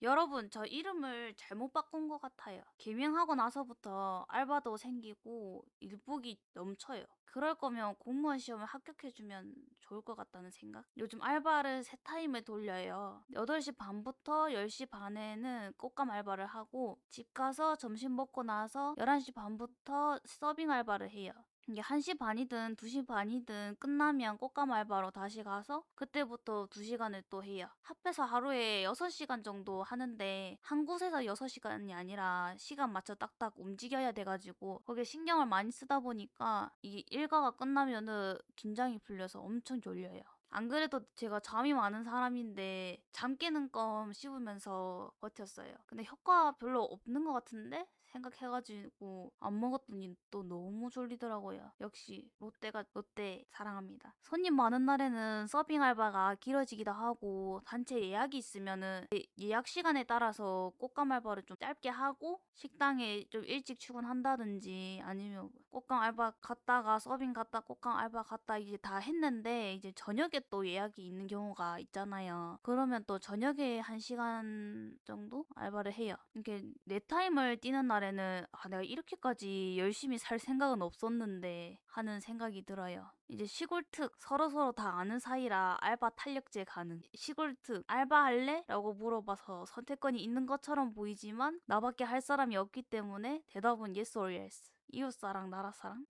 여러분, 저 이름을 잘못 바꾼 것 같아요. 개명하고 나서부터 알바도 생기고 일복이 넘쳐요. 그럴 거면 공무원 시험을 합격해주면 좋을 것 같다는 생각? 요즘 알바를 세 타임을 돌려요. 8시 반부터 10시 반에는 꽃감 알바를 하고 집 가서 점심 먹고 나서 11시 반부터 서빙 알바를 해요. 이게 1시 반이든 2시 반이든 끝나면 꽃감 알바로 다시 가서 그때부터 2시간을 또 해요. 합해서 하루에 6시간 정도 하는데 한 곳에서 6시간이 아니라 시간 맞춰 딱딱 움직여야 돼가지고 거기에 신경을 많이 쓰다 보니까 이게 일과가 끝나면은 긴장이 풀려서 엄청 졸려요. 안 그래도 제가 잠이 많은 사람인데 잠 깨는 껌 씹으면서 버텼어요. 근데 효과 별로 없는 것 같은데? 생각해가지고 안 먹었더니 또 너무 졸리더라고요. 역시 롯데가 롯데 사랑합니다. 손님 많은 날에는 서빙 알바가 길어지기도 하고 단체 예약이 있으면은 예약 시간에 따라서 꽃감 알바를 좀 짧게 하고 식당에 좀 일찍 출근한다든지 아니면 꽃감 알바 갔다가 서빙 갔다 꽃감 알바 갔다 이제 다 했는데 이제 저녁에 또 예약이 있는 경우가 있잖아요. 그러면 또 저녁에 1시간 정도 알바를 해요. 이렇게 내 타임을 뛰는 날에는 내가 이렇게까지 열심히 살 생각은 없었는데 하는 생각이 들어요. 이제 시골특 서로서로 다 아는 사이라 알바 탄력제 가능. 시골특 알바할래? 라고 물어봐서 선택권이 있는 것처럼 보이지만 나밖에 할 사람이 없기 때문에 대답은 yes or yes. 이웃사랑 나라사랑.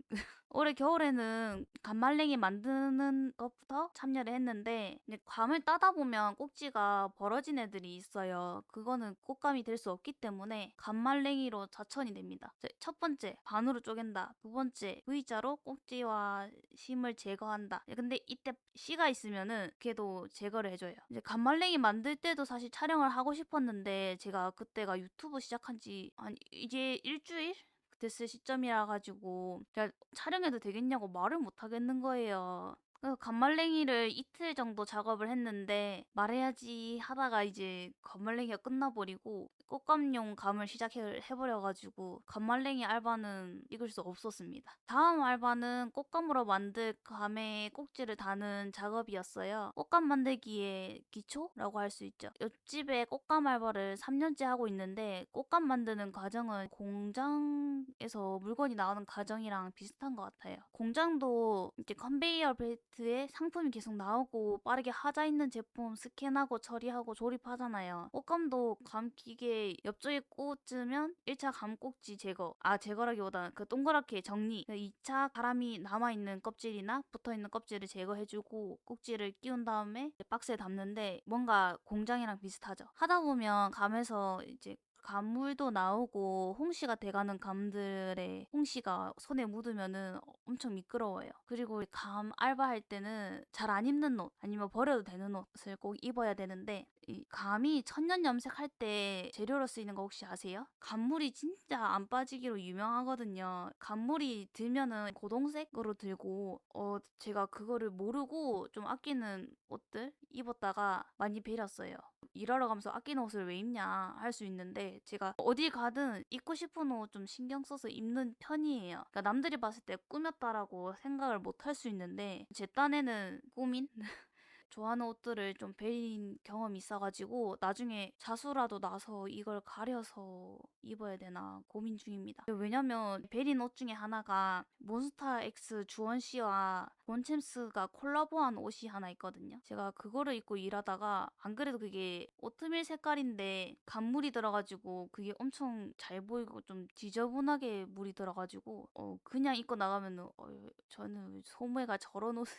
올해 겨울에는 감말랭이 만드는 것부터 참여를 했는데 이제 감을 따다 보면 꼭지가 벌어진 애들이 있어요. 그거는 꽃감이 될 수 없기 때문에 감말랭이로 자천이 됩니다. 첫 번째, 반으로 쪼갠다. 두 번째, V자로 꼭지와 심을 제거한다. 근데 이때 씨가 있으면은 걔도 제거를 해줘요. 이제 감말랭이 만들 때도 사실 촬영을 하고 싶었는데 제가 그때가 유튜브 시작한 지 이제 일주일? 됐을 시점이라 가지고 제가 촬영해도 되겠냐고 말을 못 하겠는 거예요. 그래서 감말랭이를 이틀 정도 작업을 했는데 말해야지 하다가 이제 감말랭이가 끝나버리고 꽃감용 감을 시작해버려가지고 감말랭이 알바는 익을 수 없었습니다. 다음 알바는 꽃감으로 만들 감에 꼭지를 다는 작업이었어요. 꽃감 만들기의 기초라고 할 수 있죠. 옆집에 꽃감 알바를 3년째 하고 있는데 꽃감 만드는 과정은 공장에서 물건이 나오는 과정이랑 비슷한 것 같아요. 공장도 이렇게 컨베이어 벨트에 상품이 계속 나오고 빠르게 하자 있는 제품 스캔하고 처리하고 조립하잖아요. 꽃감도 감 기계 옆쪽에 꽂으면 1차 감 꼭지 제거. 제거라기보다는 그 동그랗게 정리. 2차 바람이 남아있는 껍질이나 붙어있는 껍질을 제거해주고 꼭지를 끼운 다음에 박스에 담는데 뭔가 공장이랑 비슷하죠. 하다 보면 감에서 이제 감물도 나오고 홍시가 돼가는 감들의 홍시가 손에 묻으면은 엄청 미끄러워요. 그리고 감 알바할 때는 잘 안 입는 옷 아니면 버려도 되는 옷을 꼭 입어야 되는데 이 감이 천년 염색할 때 재료로 쓰이는 거 혹시 아세요? 감물이 진짜 안 빠지기로 유명하거든요. 감물이 들면은 고동색으로 들고 제가 그거를 모르고 좀 아끼는 옷들 입었다가 많이 베렸어요. 일하러 가면서 아끼는 옷을 왜 입냐 할 수 있는데 제가 어디 가든 입고 싶은 옷 좀 신경 써서 입는 편이에요. 그러니까 남들이 봤을 때 꾸몄다라고 생각을 못 할 수 있는데 제 딴에는 꾸민? 좋아하는 옷들을 좀 베린 경험이 있어가지고 나중에 자수라도 나서 이걸 가려서 입어야 되나 고민 중입니다. 왜냐면 베린 옷 중에 하나가 몬스타엑스 주원 씨와 본챔스가 콜라보한 옷이 하나 있거든요. 제가 그거를 입고 일하다가 안 그래도 그게 오트밀 색깔인데 간물이 들어가지고 그게 엄청 잘 보이고 좀 지저분하게 물이 들어가지고 그냥 입고 나가면 저는 소매가 저런 옷을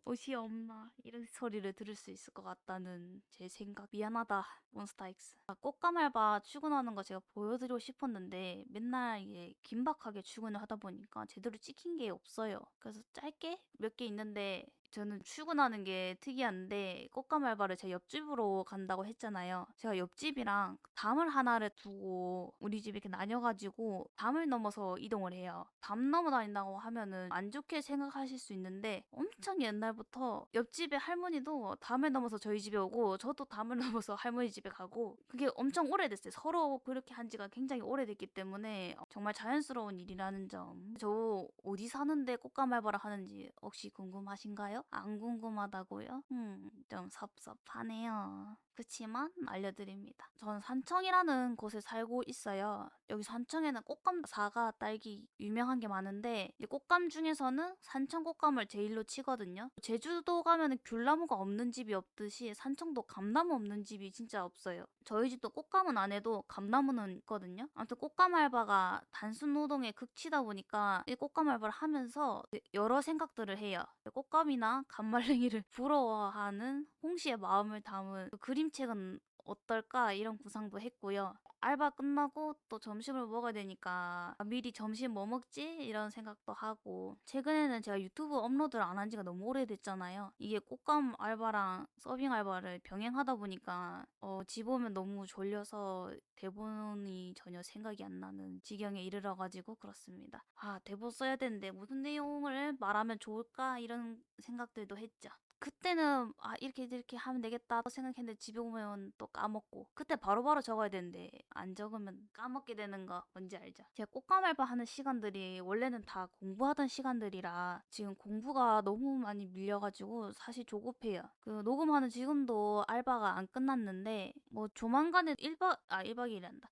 옷이 없나 이런 소리를 들을 수 있을 것 같다는 제 생각. 미안하다 몬스타엑스. 꽃감 알바 출근하는 거 제가 보여드리고 싶었는데 맨날 이게 긴박하게 출근을 하다 보니까 제대로 찍힌 게 없어요. 그래서 짧게 몇 개 있는데 저는 출근하는 게 특이한데 꽃감 알바를 제 옆집으로 간다고 했잖아요. 제가 옆집이랑 담을 하나를 두고 우리 집 이렇게 나뉘어가지고 담을 넘어서 이동을 해요. 담 넘어 다닌다고 하면은 안 좋게 생각하실 수 있는데 엄청 옛날부터 옆집의 할머니도 담을 넘어서 저희 집에 오고 저도 담을 넘어서 할머니 집에 가고 그게 엄청 오래됐어요. 서로 그렇게 한 지가 굉장히 오래됐기 때문에 정말 자연스러운 일이라는 점. 저 어디 사는데 꽃감 알바를 하는지 혹시 궁금하신가요? 안 궁금하다고요? 좀 섭섭하네요. 그치만 알려드립니다. 전 산청이라는 곳에 살고 있어요. 여기 산청에는 꽃감, 사과, 딸기 유명한 게 많은데 이 꽃감 중에서는 산청 꽃감을 제일로 치거든요. 제주도 가면은 귤나무가 없는 집이 없듯이 산청도 감나무 없는 집이 진짜 없어요. 저희 집도 꽃감은 안 해도 감나무는 있거든요. 아무튼 꽃감 알바가 단순 노동의 극치다 보니까 이 꽃감 알바를 하면서 여러 생각들을 해요. 꽃감이나 감말랭이를 부러워하는 홍시의 마음을 담은 그 그림책은 어떨까 이런 구상도 했고요. 알바 끝나고 또 점심을 먹어야 되니까 미리 점심 뭐 먹지? 이런 생각도 하고 최근에는 제가 유튜브 업로드를 안 한 지가 너무 오래됐잖아요. 이게 꽃감 알바랑 서빙 알바를 병행하다 보니까 집 오면 너무 졸려서 대본이 전혀 생각이 안 나는 지경에 이르러가지고 그렇습니다. 아, 대본 써야 되는데 무슨 내용을 말하면 좋을까 이런 생각들도 했죠. 그때는 이렇게 하면 되겠다 생각했는데 집에 오면 또 까먹고 그때 바로바로 적어야 되는데 안 적으면 까먹게 되는 거 뭔지 알죠? 제가 꽃감 알바하는 시간들이 원래는 다 공부하던 시간들이라 지금 공부가 너무 많이 밀려가지고 사실 조급해요. 그 녹음하는 지금도 알바가 안 끝났는데 뭐 조만간에 1박 2일이란다.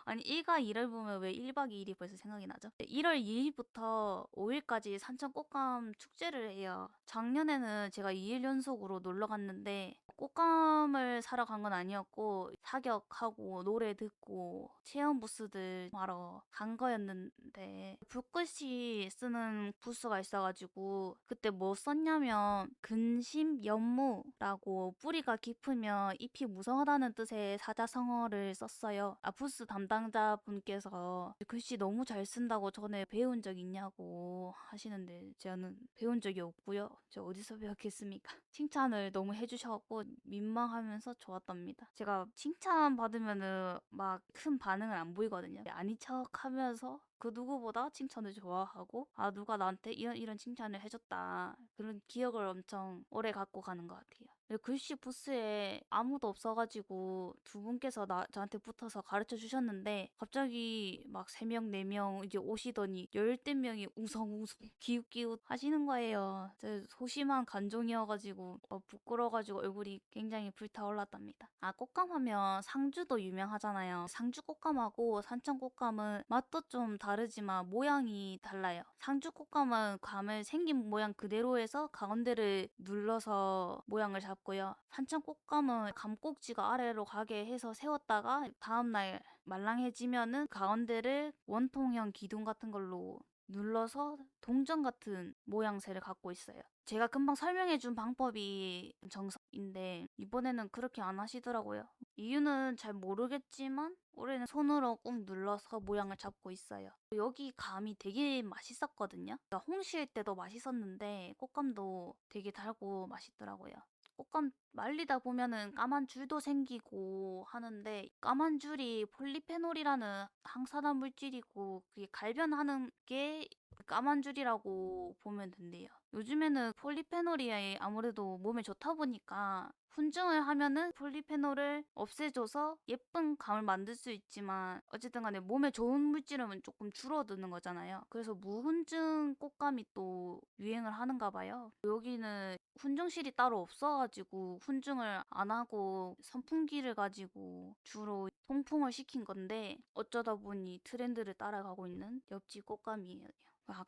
아니 1과 2를 보면 왜 1박 2일이 벌써 생각이 나죠? 1월 2일부터 5일까지 산천 꽃감 축제를 해요. 작년에는 제가 2일 연속으로 놀러 갔는데 꽃감을 사러 간 건 아니었고 사격하고 노래 듣고 체험 부스들 하러 간 거였는데 붓글씨 쓰는 부스가 있어가지고 그때 뭐 썼냐면 근심 연무라고 뿌리가 깊으면 잎이 무성하다는 뜻의 사자성어를 썼어요. 부스 담당자분께서 글씨 너무 잘 쓴다고 전에 배운 적 있냐고 하시는데 저는 배운 적이 없고요. 저 어디서 배웠겠습니까? 칭찬을 너무 해주셔갖고 민망하면서 좋았답니다. 제가 칭찬 받으면은 막 큰 반응을 안 보이거든요. 아닌 척 하면서 그 누구보다 칭찬을 좋아하고 누가 나한테 이런 칭찬을 해줬다 그런 기억을 엄청 오래 갖고 가는 것 같아요. 글씨 부스에 아무도 없어가지고 두 분께서 저한테 붙어서 가르쳐 주셨는데 갑자기 막 3명, 4명 이제 오시더니 열댓 명이 웅성웅성 기웃기웃 하시는 거예요. 제 소심한 간종이어가지고 부끄러워가지고 얼굴이 굉장히 불타올랐답니다. 꽃감하면 상주도 유명하잖아요. 상주 꽃감하고 산천 꽃감은 맛도 좀 다르지만 모양이 달라요. 상주 꽃감은 감을 생긴 모양 그대로 해서 가운데를 눌러서 모양을 잡고요. 산천 꽃감은 감 꼭지가 아래로 가게 해서 세웠다가 다음날 말랑해지면은 가운데를 원통형 기둥 같은 걸로 눌러서 동전 같은 모양새를 갖고 있어요. 제가 금방 설명해준 방법이 정석인데 이번에는 그렇게 안 하시더라고요. 이유는 잘 모르겠지만 올해는 손으로 꾹 눌러서 모양을 잡고 있어요. 여기 감이 되게 맛있었거든요. 그러니까 홍시일 때도 맛있었는데 꽃감도 되게 달고 맛있더라고요. 꽃감 말리다 보면은 까만 줄도 생기고 하는데 까만 줄이 폴리페놀이라는 항산화 물질이고 그게 갈변하는 게 까만 줄이라고 보면 된대요. 요즘에는 폴리페놀이 아무래도 몸에 좋다 보니까 훈증을 하면은 폴리페놀을 없애줘서 예쁜 감을 만들 수 있지만 어쨌든 간에 몸에 좋은 물질은 조금 줄어드는 거잖아요. 그래서 무훈증 꽃감이 또 유행을 하는가 봐요. 여기는 훈증실이 따로 없어가지고 훈증을 안 하고 선풍기를 가지고 주로 통풍을 시킨 건데 어쩌다 보니 트렌드를 따라가고 있는 옆집 꽃감이에요.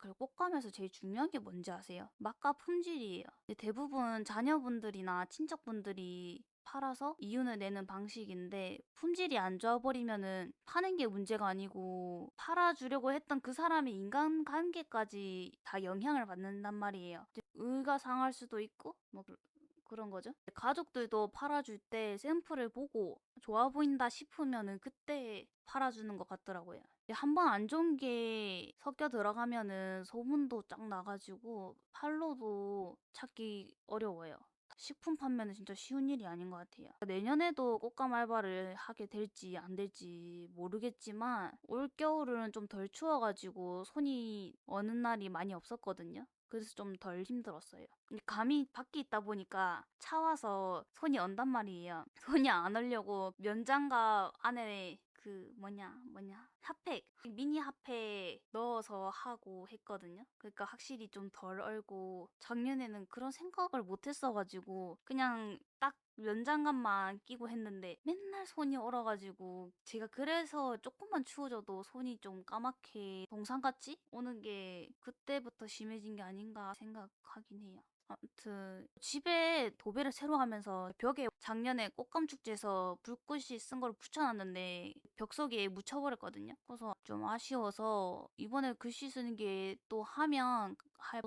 그리고 꽃감에서 제일 중요한 게 뭔지 아세요? 맛과 품질이에요. 대부분 자녀분들이나 친척분들이 팔아서 이윤을 내는 방식인데 품질이 안 좋아버리면은 파는 게 문제가 아니고 팔아주려고 했던 그 사람의 인간관계까지 다 영향을 받는단 말이에요. 의가 상할 수도 있고 뭐 그런 거죠. 가족들도 팔아줄 때 샘플을 보고 좋아 보인다 싶으면은 그때 팔아주는 것 같더라고요. 한번 안 좋은 게 섞여 들어가면은 소문도 쫙 나가지고 팔로도 찾기 어려워요. 식품 판매는 진짜 쉬운 일이 아닌 것 같아요. 내년에도 꽃감 알바를 하게 될지 안 될지 모르겠지만 올겨울은 좀 덜 추워가지고 손이 어는 날이 많이 없었거든요. 그래서 좀 덜 힘들었어요. 감이 밖에 있다 보니까 차와서 손이 언단 말이에요. 손이 안 얼려고 면장갑 안에 핫팩 미니 핫팩 넣어서 하고 했거든요. 그러니까 확실히 좀 덜 얼고 작년에는 그런 생각을 못 했어가지고 그냥 딱 면장갑만 끼고 했는데 맨날 손이 얼어가지고 제가 그래서 조금만 추워져도 손이 좀 까맣게 동상같이 오는 게 그때부터 심해진 게 아닌가 생각하긴 해요. 아무튼 집에 도배를 새로 하면서 벽에 작년에 꽃감 축제에서 불꽃이 쓴 걸 붙여놨는데 벽서기에 묻혀버렸거든요. 그래서 좀 아쉬워서 이번에 글씨 쓰는 게 또 하면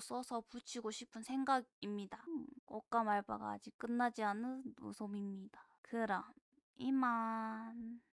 써서 붙이고 싶은 생각입니다. 꽃감 알바가 아직 끝나지 않은 노솜입니다. 그럼 이만.